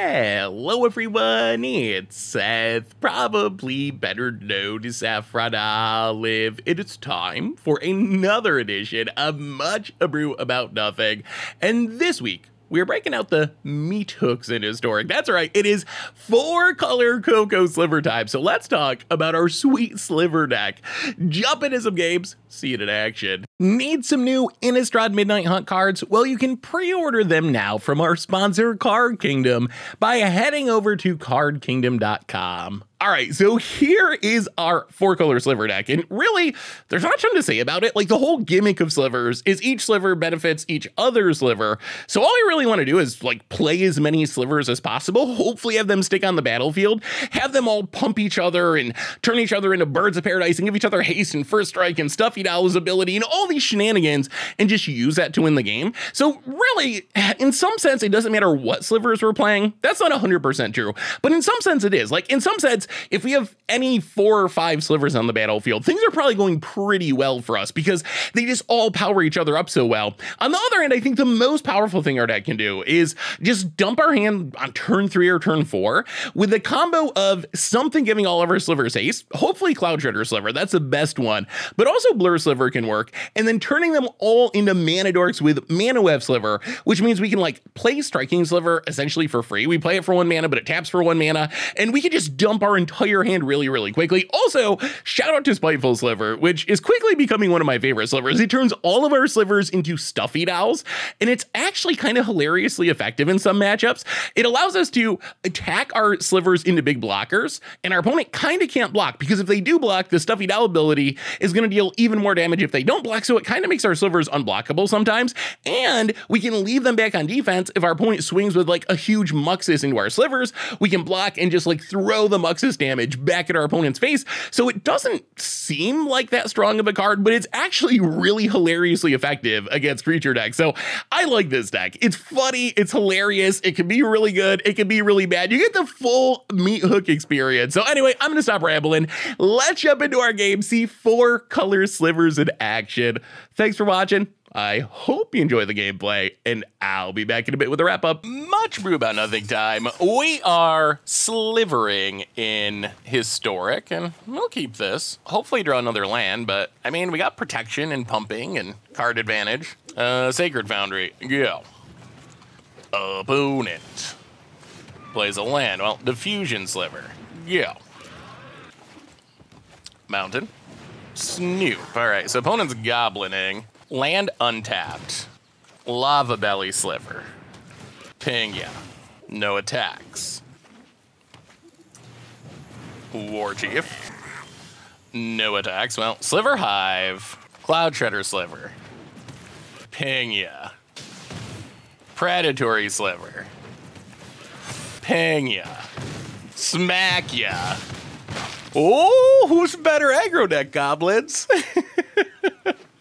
Hello everyone, it's Seth, probably better known as Saffron Olive, and it's time for another edition of Much Abrew About Nothing, and this week, we're breaking out the meat hooks in Historic. That's right, it is 4-color Coco Sliver time, so let's talk about our sweet Sliver deck. Jump into some games, see it in action. Need some new Innistrad Midnight Hunt cards? Well, you can pre-order them now from our sponsor, Card Kingdom, by heading over to cardkingdom.com. All right, so here is our 4-color Sliver deck, and really, there's not much to say about it. Like, the whole gimmick of Slivers is each Sliver benefits each other Sliver, so all I really want to do is, like, play as many Slivers as possible, hopefully have them stick on the battlefield, have them all pump each other and turn each other into birds of paradise and give each other haste and first strike and Stuffy Owl's ability and all these shenanigans, and just use that to win the game. So really, in some sense, it doesn't matter what Slivers we're playing. That's not 100% true, but in some sense it is. Like, in some sense, if we have any 4 or 5 Slivers on the battlefield, things are probably going pretty well for us because they just all power each other up so well. On the other end, I think the most powerful thing our deck can do is just dump our hand on turn 3 or turn 4 with a combo of something giving all of our Slivers haste, hopefully Cloud Shredder Sliver, that's the best one, but also Blur Sliver can work, and then turning them all into Mana Dorks with Mana Web Sliver, which means we can like play Striking Sliver essentially for free. We play it for 1 mana, but it taps for 1 mana, and we can just dump our entire hand really quickly. Also, shout out to Spiteful Sliver, which is quickly becoming one of my favorite Slivers. It turns all of our Slivers into Stuffy Owls, and it's actually kind of hilariously effective in some matchups. It allows us to attack our Slivers into big blockers, and our opponent kind of can't block, because if they do block, the Stuffy Owl ability is going to deal even more damage if they don't block, so it kind of makes our Slivers unblockable sometimes, and we can leave them back on defense if our opponent swings with like a huge Muxus into our Slivers. We can block and just like throw the Muxus damage back at our opponent's face, so it doesn't seem like that strong of a card, but it's actually really hilariously effective against creature decks. So I like this deck. It's funny, it's hilarious, it can be really good, it can be really bad. You get the full meat hook experience. So anyway, I'm gonna stop rambling. Let's jump into our game, see 4-color Slivers in action. Thanks for watching. I hope you enjoy the gameplay, and I'll be back in a bit with a wrap-up. Much Brew About Nothing time. We are slivering in Historic, and we'll keep this. Hopefully draw another land, but, I mean, we got protection and pumping and card advantage. Sacred Foundry, go. Opponent plays a land. Well, Diffusion Sliver, go. Mountain. Snoop. All right, so opponent's goblining. Land untapped. Lava Belly Sliver. Ping ya. No attacks. War Chief. No attacks. Well, Sliver Hive. Cloud Shredder Sliver. Ping ya. Predatory Sliver. Ping ya. Smack ya. Oh, who's better aggro deck, goblins?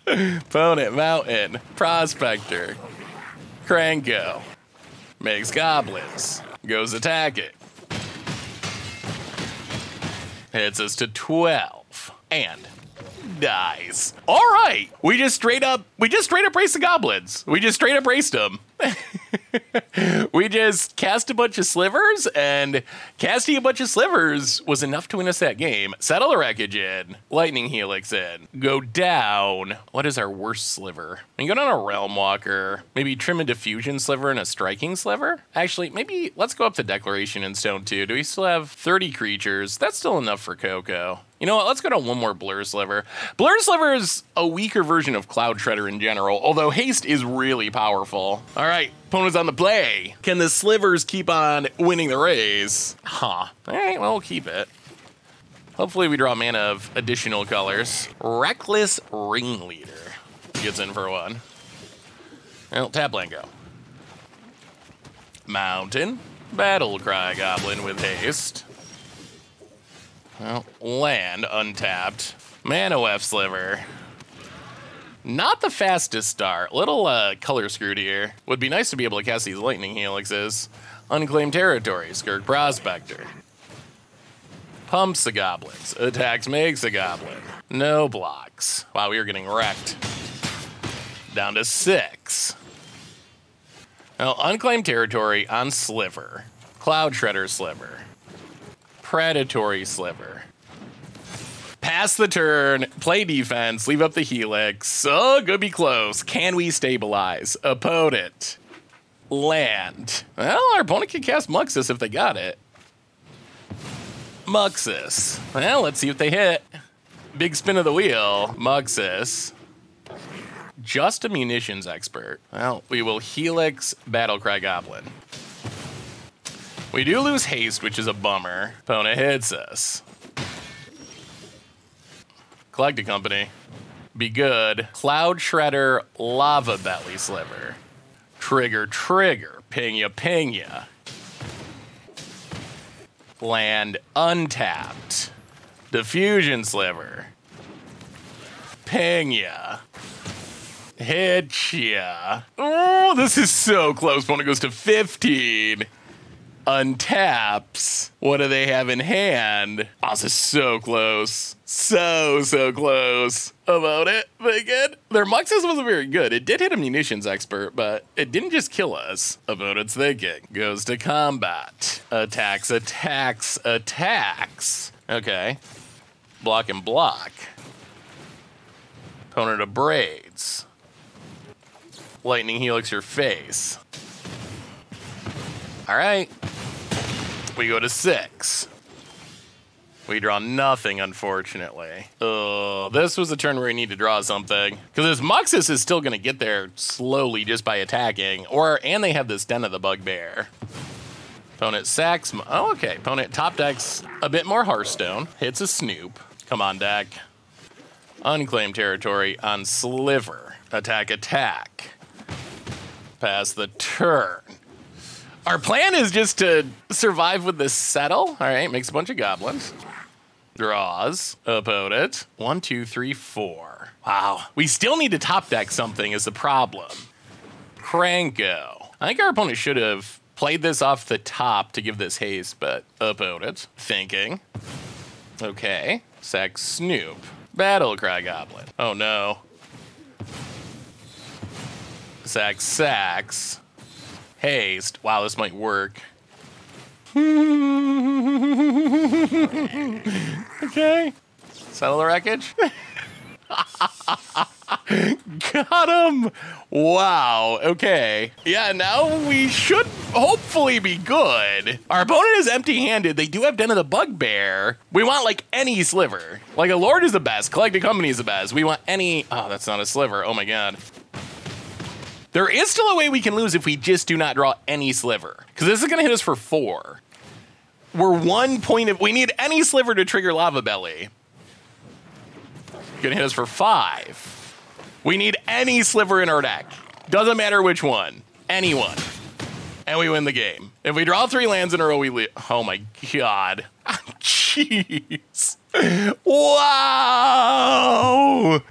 Opponent, Mountain, Prospector, Cranko, makes goblins, goes attack it. Hits us to 12, and dies. All right, we just straight up raced the goblins. We just straight up raced them. We just cast a bunch of Slivers, and casting a bunch of Slivers was enough to win us that game. Settle the Wreckage in. Lightning Helix in. Go down. What is our worst Sliver? We can go down a Realm Walker. Maybe trim a Diffusion Sliver and a Striking Sliver? Actually, maybe let's go up to Declaration in Stone 2. Do we still have 30 creatures? That's still enough for Coco. You know what, let's go to one more Blur Sliver. Blur Sliver is a weaker version of Cloud Shredder in general, although haste is really powerful. All right, opponent's on the play. Can the Slivers keep on winning the race? Huh. All right, well, we'll keep it. Hopefully we draw mana of additional colors. Reckless Ringleader gets in for 1. Well, tap land go. Mountain. Battle Cry Goblin with haste. Well, land untapped. Mana Web Sliver. Not the fastest start. Little color screwed here. Would be nice to be able to cast these Lightning Helixes. Unclaimed Territory, Skirk Prospector. Pumps the goblins. Attacks makes a goblin. No blocks. Wow, we are getting wrecked. Down to 6. Well, Unclaimed Territory on Sliver. Cloud Shredder Sliver. Predatory Sliver. Pass the turn, play defense, leave up the Helix. Oh, could be close. Can we stabilize? Opponent. Land. Well, our opponent can cast Muxus if they got it. Muxus. Well, let's see if they hit. Big spin of the wheel. Muxus. Just a munitions expert. Well, we will Helix Battlecry Goblin. We do lose haste, which is a bummer. Opponent hits us. Collected Company. Be good. Cloud Shredder Lava Belly Sliver. Trigger, trigger. Ping ya, ping ya. Land untapped. Diffusion Sliver. Ping ya. Hit ya. Oh, this is so close. Opponent goes to 15. Untaps. What do they have in hand? Oh, this is so close. So close. About it. Thinking. Their Muxus wasn't very good. It did hit a munitions expert, but it didn't just kill us. About its thinking. Goes to combat. Attacks, attacks, attacks. Okay. Block and block. Opponent abrades. Lightning Helix your face. All right. We go to 6. We draw nothing, unfortunately. This was a turn where we need to draw something. Because this Muxus is still going to get there slowly just by attacking. And they have this Den of the Bugbear. Opponent sacks. Oh, okay. Opponent top decks a bit more Hearthstone. Hits a Snoop. Come on, deck. Unclaimed territory on Sliver. Attack, attack. Pass the turn. Our plan is just to survive with this settle. All right, makes a bunch of goblins. Draws. Opponent. 1, 2, 3, 4. Wow. We still need to top deck something is the problem. Cranko. I think our opponent should have played this off the top to give this haste, but opponent. Thinking. Okay. Sack Snoop. Battlecry Goblin. Oh no. Sack Sacks. Haste. Wow, this might work. Okay. Settle the wreckage. Got him. Wow. Okay. Yeah, now we should hopefully be good. Our opponent is empty-handed. They do have Den of the Bugbear. We want like any sliver. Like a Lord is the best. Collected Company is the best. We want any. Oh, that's not a sliver. Oh my God. There is still a way we can lose if we just do not draw any sliver. Because this is going to hit us for 4. We're 1 point of... We need any sliver to trigger Lava Belly. Going to hit us for 5. We need any sliver in our deck. Doesn't matter which one. Anyone. And we win the game. If we draw 3 lands in a row, we lose. Oh my God. Jeez. Wow.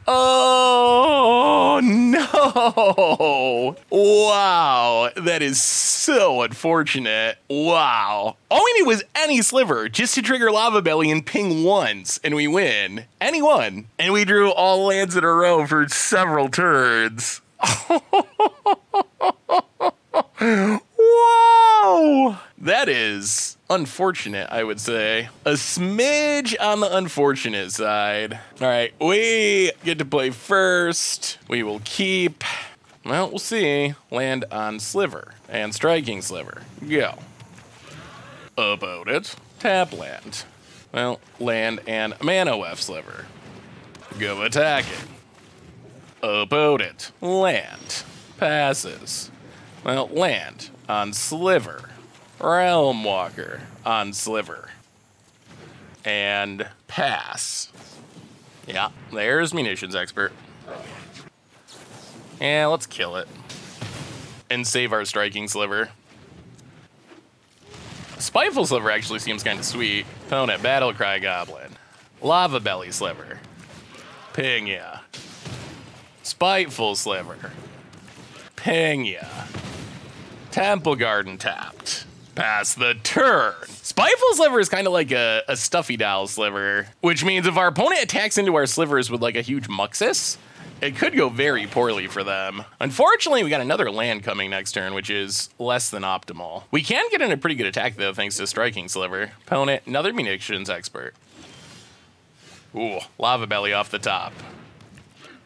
Oh no. Wow. That is so unfortunate. Wow. All we need was any sliver just to trigger Lava Belly and ping once and we win. Any one. And we drew all lands in a row for several turns. Wow. That is unfortunate, I would say. A smidge on the unfortunate side. All right, we get to play first. We will keep, well, we'll see. Land on Sliver and Striking Sliver. Go. Opponent. Tap land. Well, land and Mana Weft Sliver. Go attacking. Opponent. Land. Passes. Well, land on Sliver. Realm Walker on Sliver. And pass. Yeah, there's Munitions Expert. Yeah, let's kill it. And save our Striking Sliver. Spiteful Sliver actually seems kind of sweet. Opponent, Battlecry Goblin. Lava Belly Sliver. Ping ya. Spiteful Sliver. Ping ya. Temple Garden tapped. Pass the turn. Spiteful Sliver is kind of like a stuffy doll sliver, which means if our opponent attacks into our slivers with like a huge Muxus, It could go very poorly for them. Unfortunately, we got another land coming next turn, which is less than optimal. We can get in a pretty good attack, though, thanks to Striking Sliver. Opponent, another munitions expert. Ooh, Lava Belly off the top.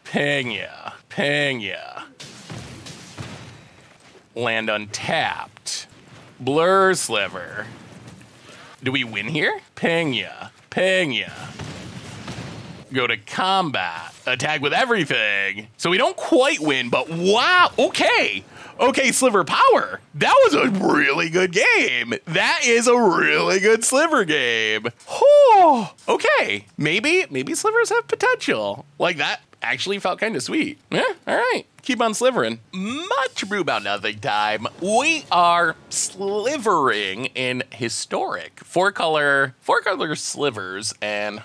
Ping ya. Ping ya. Land untapped. Blur Sliver. Do we win here? Ping ya. Ping ya. Go to combat. Attack with everything. So we don't quite win, but wow. Okay. Okay, Sliver Power. That was a really good game. That is a really good Sliver game. Oh, okay. Maybe Slivers have potential. Like that actually felt kind of sweet. Yeah, all right. Keep on slivering. Much Brew About Nothing time. We are slivering in historic. Four color slivers, and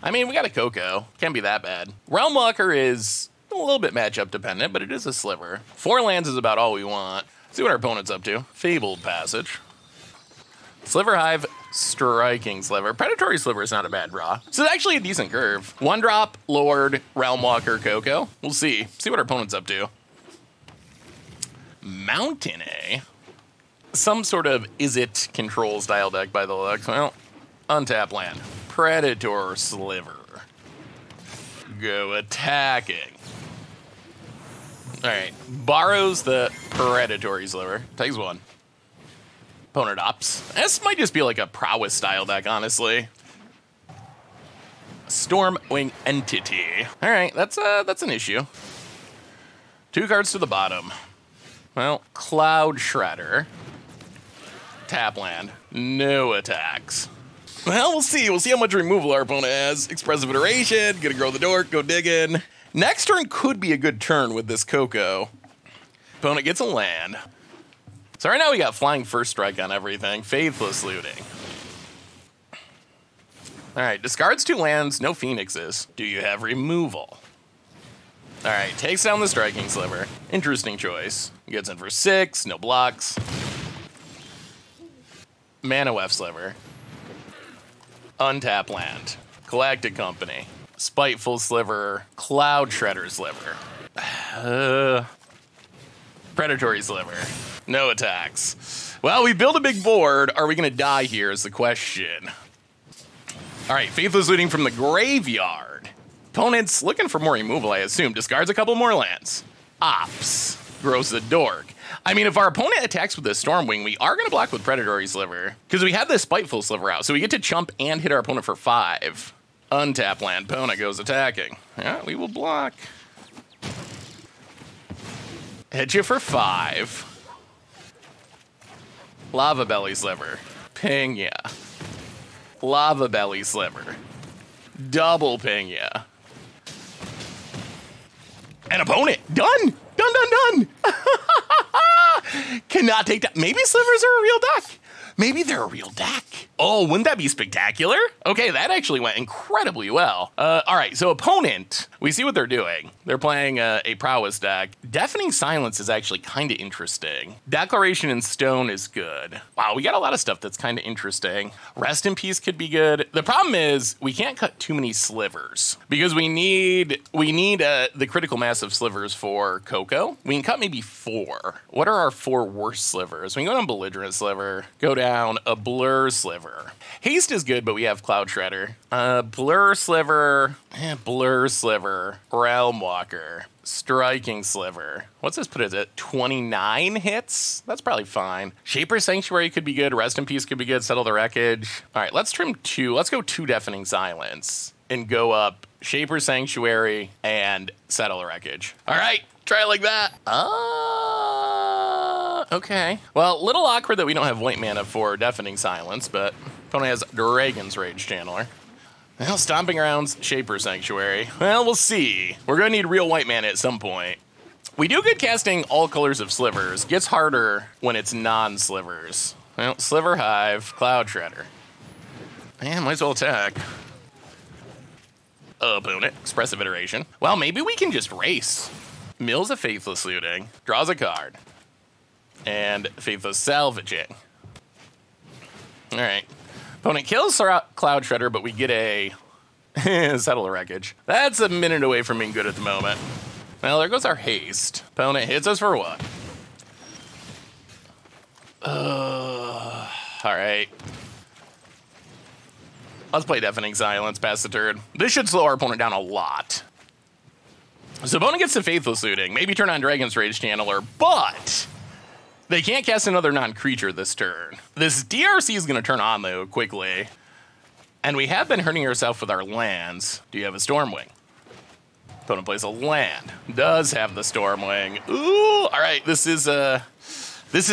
I mean, we got a Coco. Can't be that bad. Realm Walker is a little bit matchup dependent, but it is a sliver. 4 lands is about all we want. See what our opponent's up to. Fabled Passage. Sliver Hive, Striking Sliver. Predatory Sliver is not a bad draw. So it's actually a decent curve. 1-drop, Lord, Realm Walker, Coco. We'll see. See what our opponent's up to. Mountain A. Some sort of is-it control style deck by the looks. Well, untap land. Predator Sliver. Go attacking. All right. Borrows the Predatory Sliver. Takes 1. Opponent ops. This might just be like a prowess style deck, honestly. Stormwing Entity. All right, that's an issue. 2 cards to the bottom. Well, Cloud Shredder. Tap land. No attacks. Well, we'll see. We'll see how much removal our opponent has. Expressive Iteration. Gonna grow the dork. Go digging. Next turn could be a good turn with this Coco. Opponent gets a land. So right now we got Flying First Strike on everything. Faithless Looting. All right, discards 2 lands, no Phoenixes. Do you have removal? All right, takes down the Striking Sliver. Interesting choice. Gets in for 6, no blocks. Mana Weft Sliver. Untap land. Galactic Company. Spiteful Sliver. Cloud Shredder Sliver. Predatory Sliver. No attacks. Well, we built a big board. Are we going to die here is the question. All right, Faithless Looting from the graveyard. Opponent's looking for more removal, I assume. Discards a couple more lands. Ops. Grows the dork. I mean, if our opponent attacks with the Stormwing, we are going to block with Predatory Sliver. Because we have this Spiteful Sliver out, so we get to chump and hit our opponent for 5. Untap land. Opponent goes attacking. Yeah, we will block. Hit you for 5. Lava Belly Sliver. Ping ya. Lava Belly Sliver. Double ping ya. And opponent. Done. Done. Cannot take that. Maybe Slivers are a real deck. Maybe they're a real deck. Oh, wouldn't that be spectacular? Okay, that actually went incredibly well. All right, so opponent, we see what they're doing. They're playing a prowess deck. Deafening Silence is actually kind of interesting. Declaration in Stone is good. Wow, we got a lot of stuff that's kind of interesting. Rest in Peace could be good. The problem is we can't cut too many slivers because we need the critical mass of slivers for Coco. We can cut maybe 4. What are our 4 worst slivers? We can go down Belligerent Sliver, go down a Blur Sliver. Haste is good, but we have Cloud Shredder. Blur Sliver, Realm Walker, Striking Sliver. What's this put it at? 29 hits? That's probably fine. Shaper Sanctuary could be good. Rest in Peace could be good. Settle the Wreckage. All right, let's trim 2. Let's go 2 Deafening Silence and go up Shaper Sanctuary and Settle the Wreckage. All right, try it like that. Okay. Well, a little awkward that we don't have white mana for Deafening Silence, but opponent has Dragon's Rage Channeler. Well, Stomping Grounds, Shaper Sanctuary. Well, we'll see. We're going to need real white mana at some point. We do good casting all colors of slivers. Gets harder when it's non-slivers. Well, Sliver Hive, Cloud Shredder. Man, might as well attack. Opponent, Expressive Iteration. Well, maybe we can just race. Mills of Faithless Looting, draws a card. And Faithless Salvaging. All right. Opponent kills Cloud Shredder, but we get a Settle the wreckage. That's a minute away from being good at the moment. Well, there goes our haste. Opponent hits us for what? All right. Let's play Deafening Silence past the turn. This should slow our opponent down a lot. So opponent gets the Faithless Looting, maybe turn on Dragon's Rage Channeler, but they can't cast another non-creature this turn. This DRC is going to turn on, though, quickly. And we have been hurting ourselves with our lands. Do you have a Stormwing? Opponent plays a land. Does have the Stormwing. Ooh, all right, this is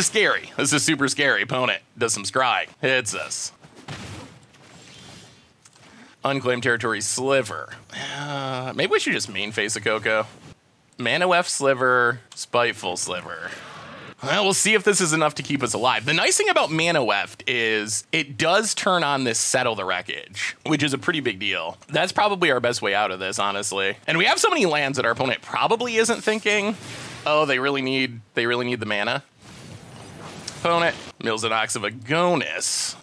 scary. This is super scary. Opponent does some scrying. Hits us. Unclaimed Territory Sliver. Maybe we should just main face a Coco. Mana Weft Sliver, Spiteful Sliver. Well, we'll see if this is enough to keep us alive. The nice thing about Mana Weft is it does turn on this Settle the Wreckage, which is a pretty big deal. That's probably our best way out of this, honestly. And we have so many lands that our opponent probably isn't thinking, oh, they really need the mana. Opponent mills an Ox of Agonis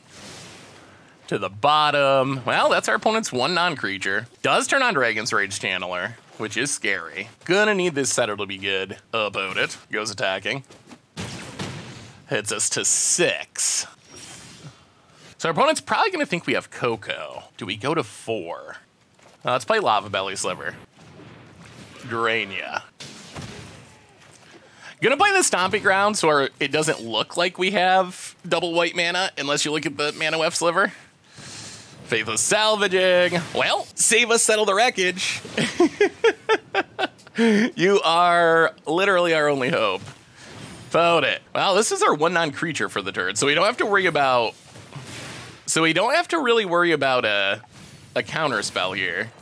to the bottom. Well, that's our opponent's one non-creature. Does turn on Dragon's Rage Channeler, which is scary. Gonna need this Settle to be good. Opponent goes attacking. Hits us to 6. So our opponent's probably gonna think we have Coco. Do we go to 4? Let's play Lava Belly Sliver. Drain ya. Gonna play the Stomping Ground so it doesn't look like we have double white mana unless you look at the Mana Weft Sliver. Faithless Salvaging. Well, save us, Settle the Wreckage. You are literally our only hope. Vote it. Well, this is our one non-creature for the turn, so we don't have to worry about. So we don't have to really worry about a counter spell here.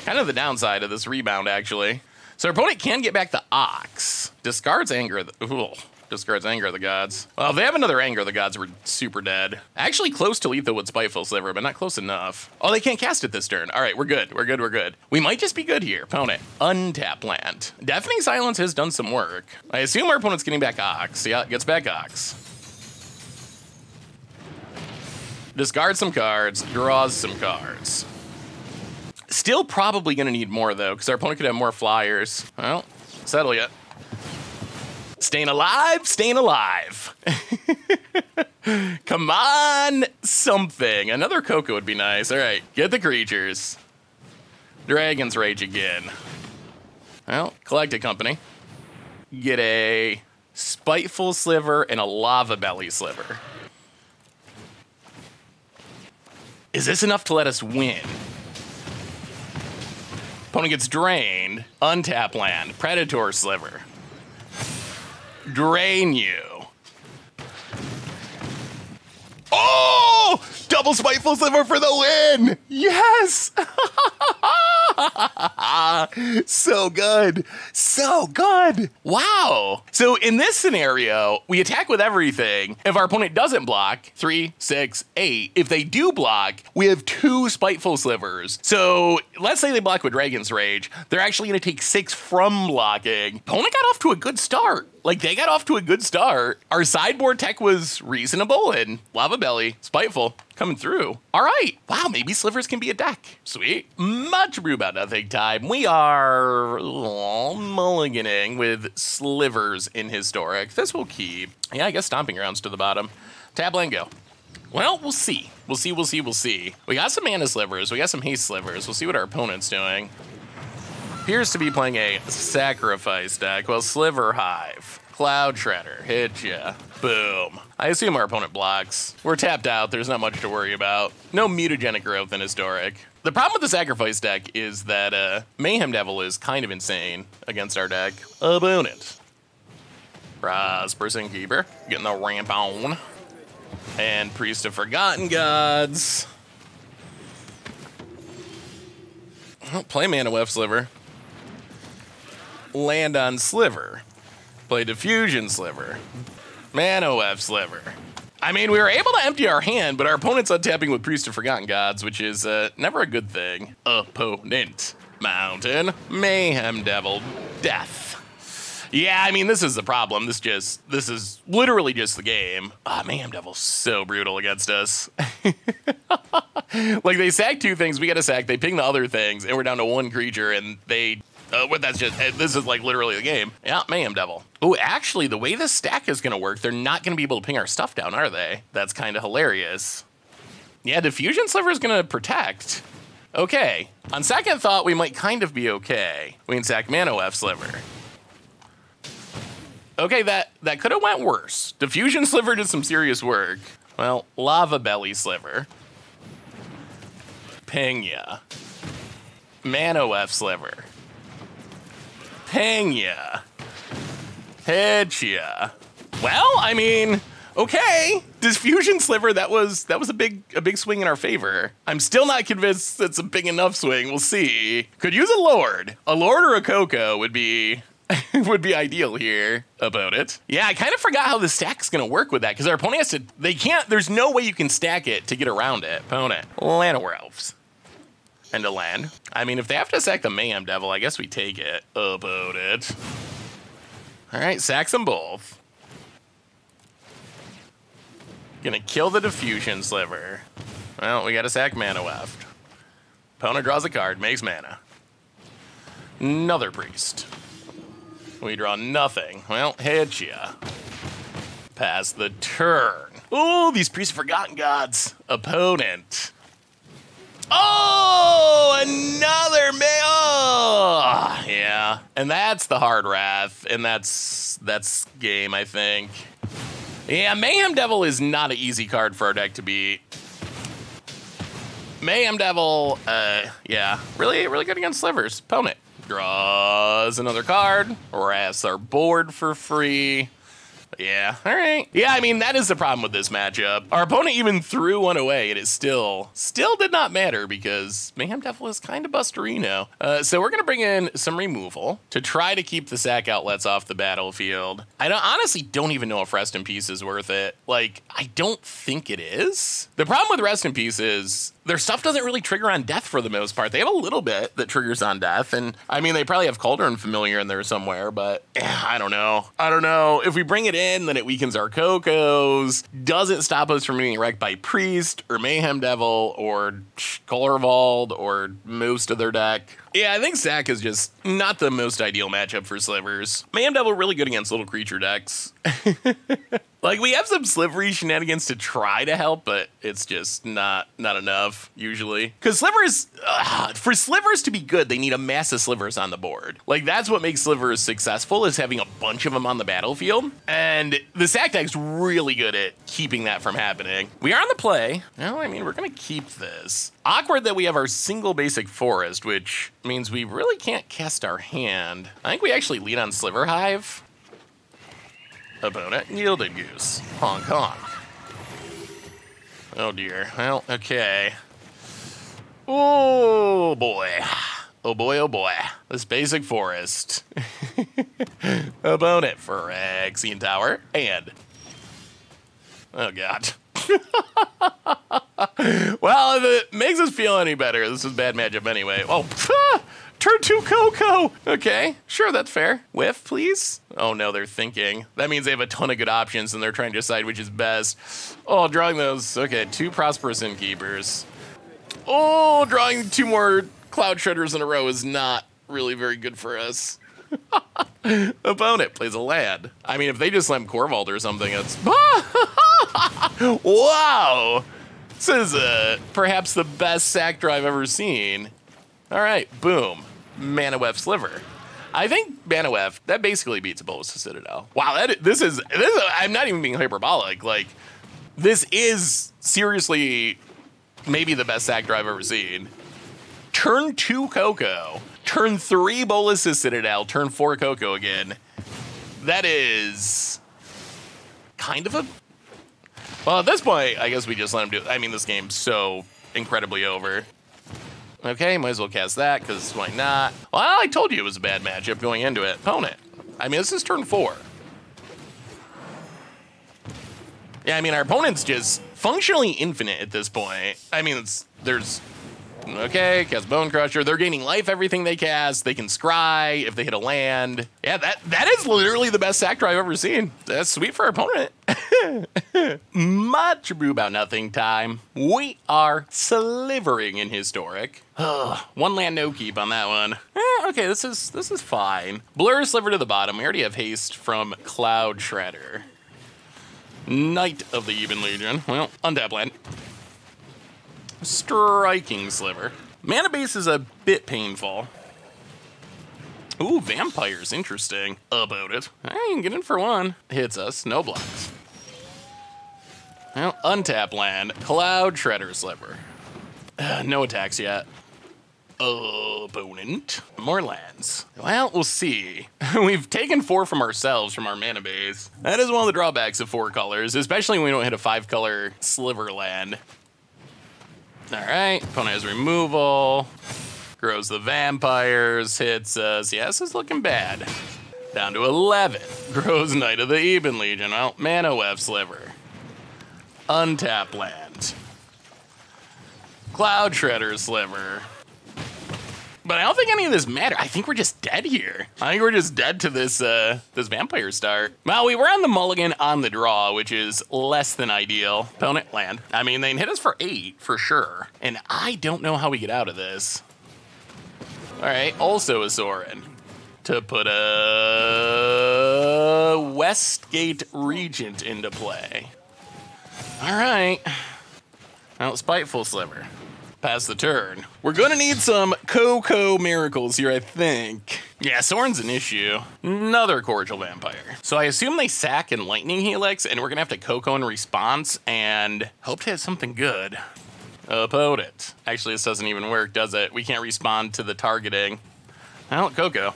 Kind of the downside of this rebound, actually. So our opponent can get back the Ox. Discards Anger of the Gods. Well, if they have another Anger of the Gods, we're super dead. Actually close to lethal with Spiteful Sliver, but not close enough. Oh, they can't cast it this turn. All right, we're good. We're good. We might just be good here. Opponent, untap land. Deafening Silence has done some work. I assume our opponent's getting back Ox. Yeah, gets back Ox. Discards some cards, draws some cards. Still probably gonna need more though, because our opponent could have more flyers. Well, settle yet. Staying alive, staying alive. Come on, something. Another Coco would be nice. All right, get the creatures. Dragon's Rage again. Well, collect a company. Get a Spiteful Sliver and a Lava Belly Sliver. Is this enough to let us win? Opponent gets drained. Untap land. Predator Sliver. Drain you. Oh! Double Spiteful Sliver for the win! Yes! So good. So good. Wow. So in this scenario, we attack with everything. If our opponent doesn't block, 3, 6, 8. If they do block, we have 2 Spiteful Slivers. So let's say they block with Dragon's Rage. They're actually going to take 6 from blocking. Opponent got off to a good start. Like, they got off to a good start. Our sideboard tech was reasonable, and Lava Belly, Spiteful, coming through. All right. Wow, maybe Slivers can be a deck. Sweet. Much Brew About Nothing time. We are mulliganing with Slivers in Historic. This will keep. Yeah, I guess Stomping Grounds to the bottom. Tab land go. Well, we'll see. We'll see. We got some Mana Slivers. We got some Haste Slivers. We'll see what our opponent's doing. Appears to be playing a Sacrifice deck. Well, Sliver Hive. Cloud Shredder. Hit ya. Boom. I assume our opponent blocks. We're tapped out. There's not much to worry about. No mutagenic growth in Historic. The problem with the Sacrifice deck is that Mayhem Devil is kind of insane against our deck. Opponent. Prosperous Innkeeper. Getting the ramp on. And Priest of Forgotten Gods. Play Mana Weft Sliver. Land on Sliver. Play Diffusion Sliver. Mana Weft Sliver. I mean, we were able to empty our hand, but our opponent's untapping with Priest of Forgotten Gods, which is never a good thing. Opponent. Mountain. Mayhem Devil. Death. Yeah, I mean, this is the problem. This is literally just the game. Ah, Mayhem Devil's so brutal against us. Like, they sack 2 things, we get a sack, they ping the other things, and we're down to 1 creature, and they... this is like literally the game. Yeah, Mayhem Devil. Oh, actually, the way this stack is going to work, they're not going to be able to ping our stuff down, are they? That's kind of hilarious. Yeah, Diffusion Sliver is going to protect. Okay. On second thought, we might kind of be okay. We can sack Mana Sliver. Okay, that could have went worse. Diffusion Sliver did some serious work. Well, Lava Belly Sliver. Ping ya. Mana Sliver. Ping ya. Hit ya. Well, I mean, okay. Diffusion Sliver, that was a big swing in our favor. I'm still not convinced it's a big enough swing. We'll see. Could use a Lord. A Lord or a Coco would be would be ideal here about it. Yeah, I kind of forgot how the stack's gonna work with that, because our opponent has to, there's no way you can stack it to get around it. Opponent, Llanowar Elves. And a land. I mean, if they have to sack the Mayhem Devil, I guess we take it about it. All right, sacks them both. Gonna kill the Diffusion Sliver. Well, we gotta sack Mana Weft. Opponent draws a card, makes mana. Another Priest. We draw nothing. Well, hit ya. Pass the turn. Ooh, these Priests of Forgotten Gods. Opponent. Oh, another oh, yeah. And that's the Hard Wrath, and that's game, I think. Yeah, Mayhem Devil is not an easy card for our deck to beat. Mayhem Devil, yeah, really good against Slivers. Opponent draws another card, wraths our board for free. Yeah, all right. Yeah, I mean, that is the problem with this matchup. Our opponent even threw one away, and it still did not matter because Mayhem Devil is kind of Busterino. So we're going to bring in some removal to try to keep the sack outlets off the battlefield. I honestly don't even know if Rest in Peace is worth it. Like, I don't think it is. The problem with Rest in Peace is their stuff doesn't really trigger on death for the most part. They have a little bit that triggers on death, and I mean, they probably have Cauldron Familiar in there somewhere, but I don't know. I don't know. If we bring it in, then it weakens our Cocos, doesn't stop us from being wrecked by Priest or Mayhem Devil or Colorvald or most of their deck. Yeah, I think Sack is just not the most ideal matchup for Slivers. Mayhem Devil really good against little creature decks. Like, we have some Slivery shenanigans to try to help, but it's just not enough, usually. Because Slivers, for Slivers to be good, they need a mass of Slivers on the board. Like, that's what makes Slivers successful, is having a bunch of them on the battlefield. And the Sack deck's really good at keeping that from happening. We are on the play. Well, I mean, we're going to keep this. Awkward that we have our single basic forest, which means we really can't cast our hand. I think we actually lead on Sliver Hive. Opponent, Yielded Goose. Honk, honk. Oh dear. Well, okay. Oh boy. Oh boy, oh boy. This basic forest. Opponent for Xene Tower. And. Oh god. Well, if it makes us feel any better, this is a bad matchup anyway. Oh, turn 2 Coco. Okay, sure, that's fair. Whiff, please. Oh no, they're thinking. That means they have a ton of good options and they're trying to decide which is best. Oh, drawing those. Okay, 2 Prosperous Innkeepers. Oh, drawing 2 more Cloud Shredders in a row is not really very good for us. Opponent plays a land. I mean, if they just slam Corvald or something, it's... Wow! This is perhaps the best sack draw I've ever seen. All right, boom. Mana Weft Sliver. I think Mana Weft, that basically beats a Bolus to Citadel. Wow, this is I'm not even being hyperbolic. Like, this is seriously maybe the best sack draw I've ever seen. Turn 2 Coco. Turn 3 Bolus to Citadel. Turn 4 Coco again. That is kind of a... Well, at this point, I guess we just let him do it. I mean, this game's so incredibly over. Okay, might as well cast that, because why not? Well, I told you it was a bad matchup going into it. Opponent. I mean, this is turn 4. Yeah, I mean, our opponent's just functionally infinite at this point. I mean, there's Okay, cast Bone Crusher. They're gaining life everything they cast. They can scry if they hit a land. Yeah, that is literally the best sack draw I've ever seen. That's sweet for our opponent. Much Abrew about nothing time. We are slivering in Historic. One land no keep on that one. Okay, this is fine. Blur Sliver to the bottom. We already have haste from Cloud Shredder. Knight of the Even Legion. Well, untap land. Striking Sliver. Mana base is a bit painful. Ooh, vampires, interesting. About it. I can get in for one. Hits us, no blocks. Well, untap land. Cloud Shredder Sliver. No attacks yet. Opponent. More lands. Well, we'll see. We've taken 4 from ourselves from our mana base. That is one of the drawbacks of 4 colors, especially when we don't hit a 5-color sliver land. All right, opponent has removal, grows the vampires, hits us. Yeah, this is looking bad. Down to 11, grows Knight of the Even Legion. Well, mana web sliver. Untap land. Cloud Shredder sliver. But I don't think any of this matters. I think we're just dead here. I think we're just dead to this this vampire start. Well, we were on the mulligan on the draw, which is less than ideal. Opponent land. I mean, they can hit us for 8 for sure. And I don't know how we get out of this. All right, also a Sorin to put a Westgate Regent into play. All right. Well, Spiteful Sliver. Pass the turn. We're gonna need some Coco miracles here, I think. Yeah, Sorin's an issue. Another Cordial Vampire. So I assume they sack and Lightning Helix, and we're gonna have to Coco in response and hope to have something good. Opponent. Actually, this doesn't even work, does it? We can't respond to the targeting. Well, Coco.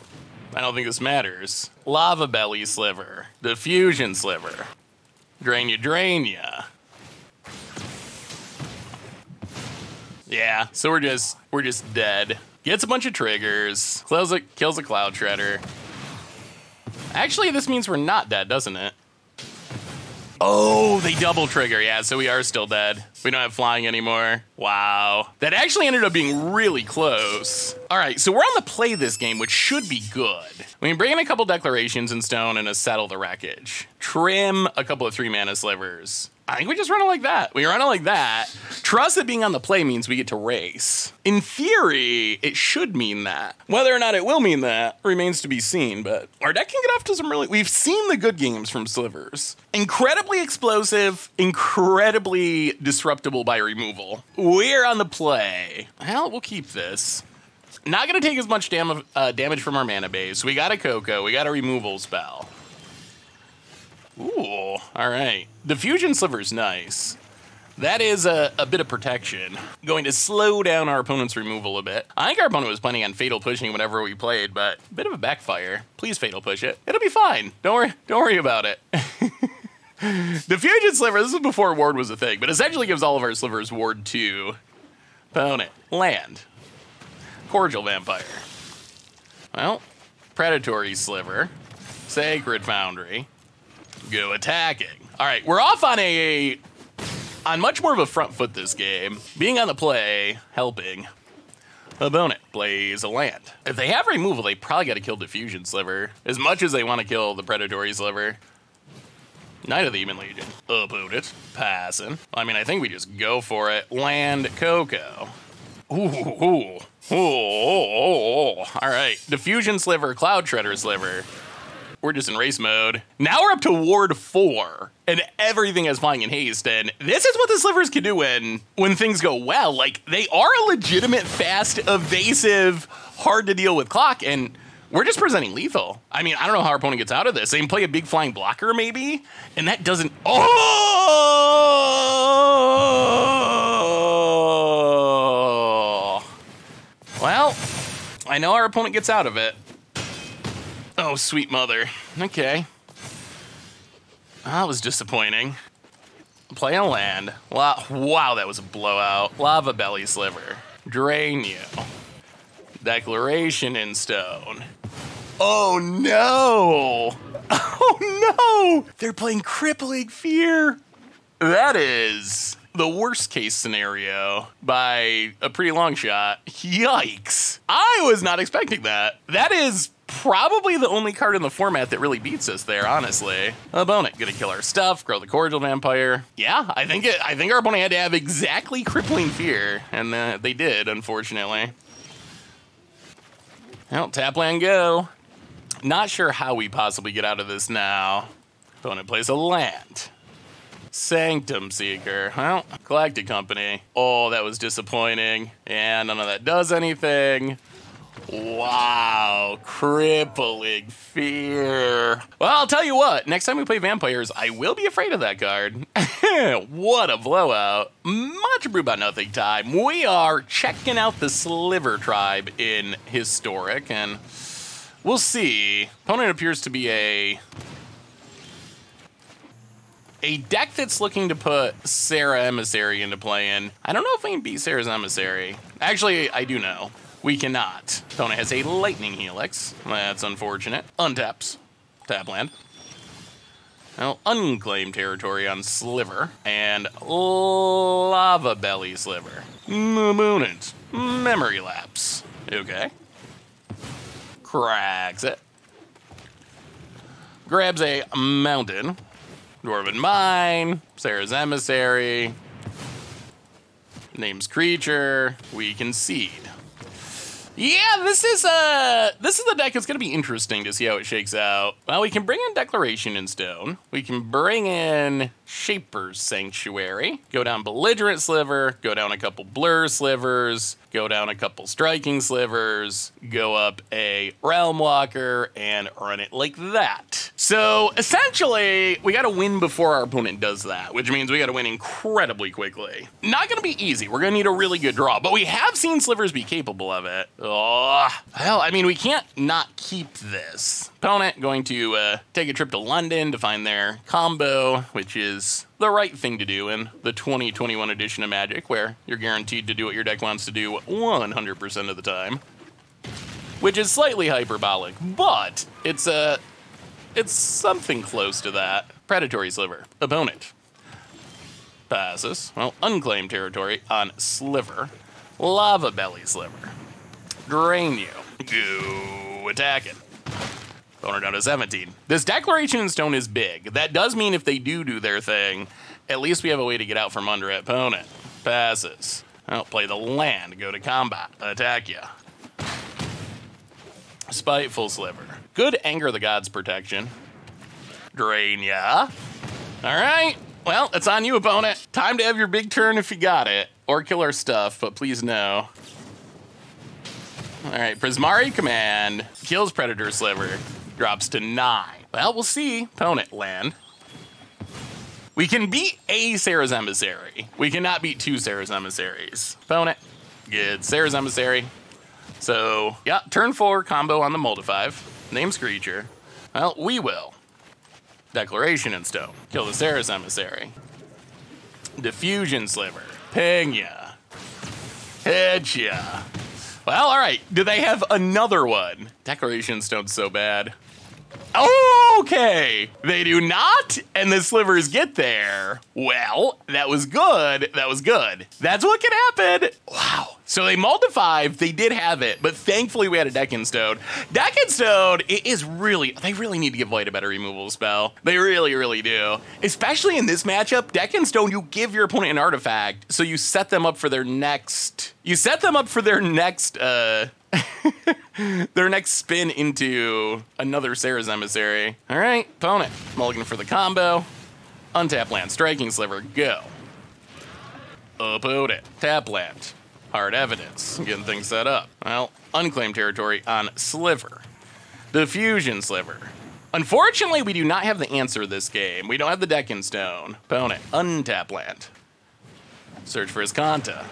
I don't think this matters. Lava Belly Sliver. Diffusion Sliver. Drain ya. Yeah, so we're just dead. Gets a bunch of triggers, kills a Cloud Shredder. Actually, this means we're not dead, doesn't it? Oh, they double trigger. Yeah, so we are still dead. We don't have flying anymore. Wow. That actually ended up being really close. All right, so we're on the play this game, which should be good. We can bring in a couple Declarations in stone and a Settle the Wreckage. Trim a couple of 3-mana slivers. I think we just run it like that. We run it like that. Trust that being on the play means we get to race. In theory, it should mean that. Whether or not it will mean that remains to be seen, but our deck can get off to some really... We've seen the good games from Slivers. Incredibly explosive, incredibly disruptible by removal. We're on the play. Well, we'll keep this. Not gonna take as much damage from our mana base. We got a Coco, we got a removal spell. Ooh, all right. Diffusion Sliver's nice. That is a bit of protection. Going to slow down our opponent's removal a bit. I think our opponent was planning on Fatal Pushing whenever we played, but a bit of a backfire. Please Fatal Push it. It'll be fine. Don't worry about it. Diffusion Sliver, this is before Ward was a thing, but essentially gives all of our Slivers Ward 2. Opponent, land. Cordial Vampire. Well, Predatory Sliver. Sacred Foundry. Go attacking. All right, we're off on on much more of a front foot this game. Being on the play, helping. Opponent plays a land. If they have removal, they probably got to kill Diffusion Sliver as much as they want to kill the Predatory Sliver. Knight of the Even Legion. Opponent passing. I mean, I think we just go for it. Land Coco. Ooh. All right, Diffusion Sliver, Cloud Shredder Sliver. We're just in race mode. Now we're up to Ward 4, and everything is flying in haste, and this is what the Slivers can do when things go well. Like, they are a legitimate, fast, evasive, hard-to-deal with clock, and we're just presenting lethal. I mean, I don't know how our opponent gets out of this. They can play a big flying blocker, maybe, and that doesn't... Oh! Well, I know our opponent gets out of it. Oh, sweet mother. Okay. That was disappointing. Play a land. Wow, that was a blowout. Lava Belly Sliver. Drain you. Declaration in stone. Oh, no. Oh, no. They're playing Crippling Fear. That is the worst case scenario by a pretty long shot. Yikes. I was not expecting that. That is probably the only card in the format that really beats us there, honestly. Opponent gonna kill our stuff, grow the Cordial Vampire. Yeah, I think our opponent had to have exactly Crippling Fear, and they did, unfortunately. Well, tap land go. Not sure how we possibly get out of this now. Opponent plays a land. Sanctum Seeker. Well, Galactic Company. Oh, that was disappointing. And none of that does anything. Wow, Crippling Fear. Well, I'll tell you what, next time we play Vampires, I will be afraid of that card. What a blowout. Much Abrew About Nothing time. We are checking out the Sliver tribe in Historic, and we'll see. Opponent appears to be a deck that's looking to put Sarah Emissary into play in. I don't know if we can beat Sarah's Emissary. Actually, I do know. We cannot. Opponent has a Lightning Helix. That's unfortunate. Untaps. Tap land. Well, unclaimed territory on Sliver. And Lava Belly Sliver. Opponent. Memory Lapse. Okay. Cracks it. Grabs a Mountain. Dwarven Mine. Sarah's Emissary. Names creature. We concede. Yeah, this is a deck that's gonna be interesting to see how it shakes out. Well, we can bring in Declaration in Stone. We can bring in Shaper's Sanctuary. Go down Belligerent Sliver. Go down a couple Blur Slivers. Go down a couple Striking Slivers. Go up a Realm Walker and run it like that. So essentially, we gotta win before our opponent does that, which means we gotta win incredibly quickly. Not gonna be easy. We're gonna need a really good draw, but we have seen Slivers be capable of it. Oh, well, I mean, we can't not keep this. Opponent going to take a trip to London to find their combo, which is the right thing to do in the 2021 edition of Magic, where you're guaranteed to do what your deck wants to do 100% of the time. Which is slightly hyperbolic, but it's something close to that. Predatory Sliver. Opponent passes. Well, unclaimed territory on Sliver. Lava Belly Sliver. Drain you. Go attacking. Opponent down to 17. This Declaration in Stone is big. That does mean if they do their thing, at least we have a way to get out from under it. Opponent passes. Well, play the land. Go to combat. Attack ya. Spiteful Sliver. Good Anger the Gods protection. Drain ya. All right. Well, it's on you, opponent. Time to have your big turn if you got it. Or kill our stuff, but please no. All right, Prismari Command. Kills Predator Sliver. Drops to 9. Well, we'll see. Opponent land. We can beat a Sarah's Emissary. We cannot beat 2 Sarah's Emissaries. Opponent. Good. Sarah's Emissary. So, yeah, turn 4 combo on the Moldify. Names creature. Well, we will. Declaration in Stone. Kill the Sarah's Emissary. Diffusion Sliver. Ping ya. Hit ya. Well, all right. Do they have another one? Declaration in Stone's so bad. Okay, they do not, and the Slivers get there. Well, that was good. That was good. That's what can happen. Wow. So they mulled to 5. They did have it, but thankfully we had a Deck in Stone. Deck in Stone, it is really, they really need to give White a better removal spell. They really, really do. Especially in this matchup, Deck in Stone, you give your opponent an artifact, so you set them up for their next, their next spin into another Sarah's Emissary. All right, opponent. Mulligan for the combo. Untap land. Striking Sliver. Go. Opponent. Tap land. Hard Evidence. Getting things set up. Well, unclaimed territory on Sliver. Diffusion Sliver. Unfortunately, we do not have the answer this game. We don't have the Deck in Stone. Opponent. Untap land. Search for his Kanta.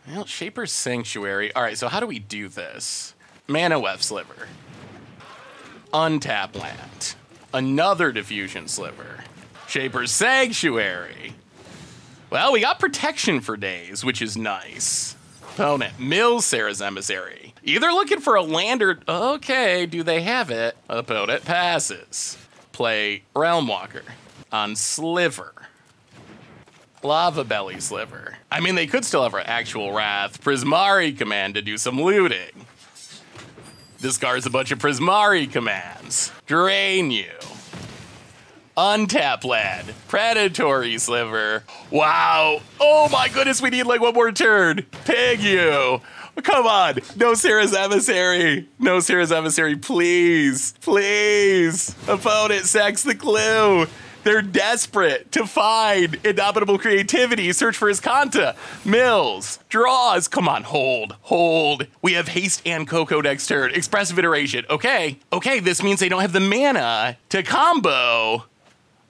Well, Shaper's Sanctuary. All right, so how do we do this? Mana Weft Sliver. Untap land. Another Diffusion Sliver. Shaper's Sanctuary. Well, we got protection for days, which is nice. Opponent, mills Sarah's Emissary. Either looking for a land or... Okay, do they have it? Opponent passes. Play Realm Walker on Sliver. Lava Belly Sliver. I mean, they could still have our actual Wrath Prismari command to do some looting. Discards a bunch of Prismari commands. Drain you. Untap land. Predatory Sliver. Wow. Oh my goodness, we need like one more turn. Pig you. Come on. No Sarah's Emissary. No Sarah's Emissary, please. Please. Opponent sacks the clue. They're desperate to find indomitable creativity. Search for his Kanta. Mills. Draws. Come on, hold. Hold. We have haste and Coco next turn. Expressive iteration. Okay. Okay, this means they don't have the mana to combo.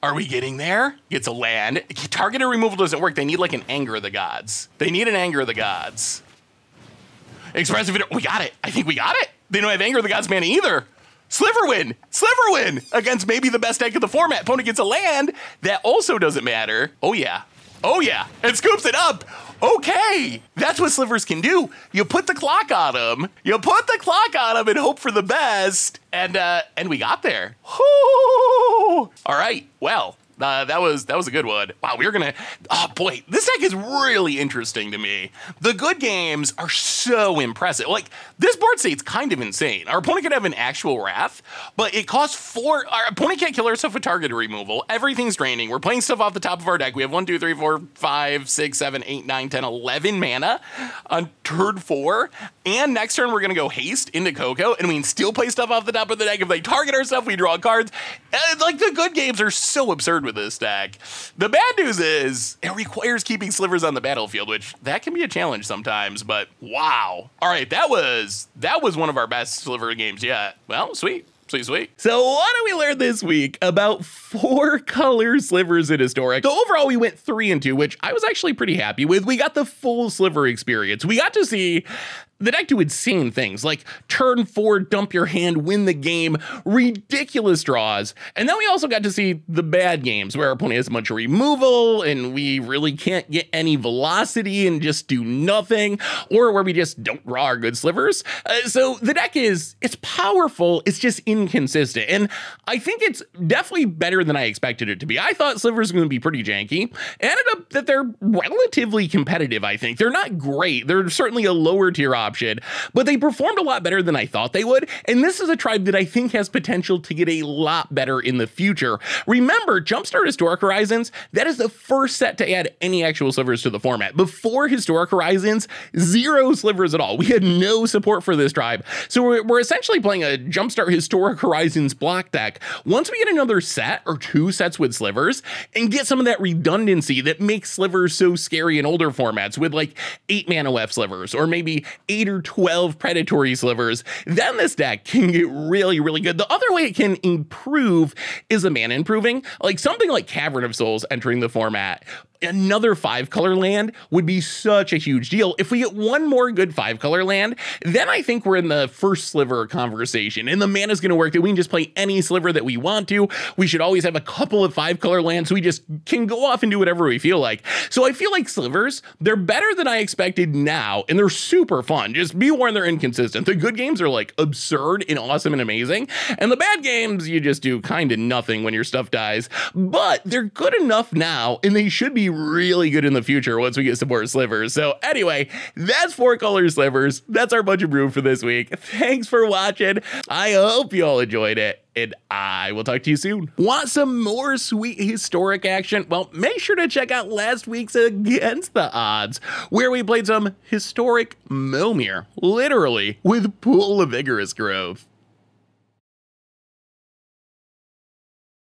Are we getting there? Gets a land. Targeted removal doesn't work. They need like an Anger of the Gods. They need an Anger of the Gods. Expressive iteration. We got it. I think we got it. They don't have Anger of the Gods mana either. Sliver win! Sliver win! Against maybe the best deck of the format. Opponent gets a land. That also doesn't matter. Oh yeah. Oh yeah. And scoops it up. Okay. That's what Slivers can do. You put the clock on them. You put the clock on them and hope for the best. And we got there. Whoo! All right. Well, that was a good one. Wow, we were gonna, oh boy, this deck is really interesting to me. The good games are so impressive. Like, this board state's kind of insane. Our opponent could have an actual Wrath, but it costs 4, our opponent can't kill ourselves with targeted removal. Everything's draining. We're playing stuff off the top of our deck. We have 1, 2, 3, 4, 5, 6, 7, 8, 9, 10, 11 mana on turn 4. And next turn, we're gonna go haste into Coco, and we can still play stuff off the top of the deck. If they target our stuff, we draw cards. And, like, the good games are so absurd with this deck. The bad news is it requires keeping Slivers on the battlefield, which that can be a challenge sometimes, but wow. All right, that was one of our best Sliver games yet. Well, sweet. Sweet, sweet. So what did we learn this week about 4-color Slivers in Historic? So overall, we went 3 and 2, which I was actually pretty happy with. We got the full Sliver experience. We got to see the deck do insane things like turn 4, dump your hand, win the game, ridiculous draws. And then we also got to see the bad games where our opponent has a bunch of removal and we really can't get any velocity and just do nothing, or where we just don't draw our good Slivers. So the deck it's powerful, it's just inconsistent. And I think it's definitely better than I expected it to be. I thought Slivers were going to be pretty janky. Ended up that they're relatively competitive, I think. They're not great. They're certainly a lower tier option, but they performed a lot better than I thought they would. And this is a tribe that I think has potential to get a lot better in the future. Remember, Jumpstart Historic Horizons, that is the first set to add any actual Slivers to the format. Before Historic Horizons, 0 Slivers at all. We had no support for this tribe. So we're essentially playing a Jumpstart Historic Horizons block deck. Once we get another set or 2 sets with Slivers and get some of that redundancy that makes Slivers so scary in older formats with like 8 mana OF Slivers or maybe 8 or 12 predatory Slivers, then this deck can get really, really good. The other way it can improve is a mana improving, like something like Cavern of Souls entering the format. Another 5-color land would be such a huge deal. If we get one more good 5-color land, then I think we're in the first Sliver conversation, and the mana is going to work that we can just play any Sliver that we want to. We should always have a couple of 5-color lands so we just can go off and do whatever we feel like. So I feel like Slivers, they're better than I expected now, and they're super fun. Just be warned, they're inconsistent. The good games are like absurd and awesome and amazing, and the bad games, you just do kind of nothing when your stuff dies. But they're good enough now, and they should be really good in the future once we get some more Slivers. So anyway, that's 4-color Slivers. That's our bunch of brew for this week. Thanks for watching. I hope you all enjoyed it, and I will talk to you soon. Want some more sweet historic action? Well, make sure to check out last week's Against the Odds, where we played some historic Momir, literally with Pool of Vigorous Growth.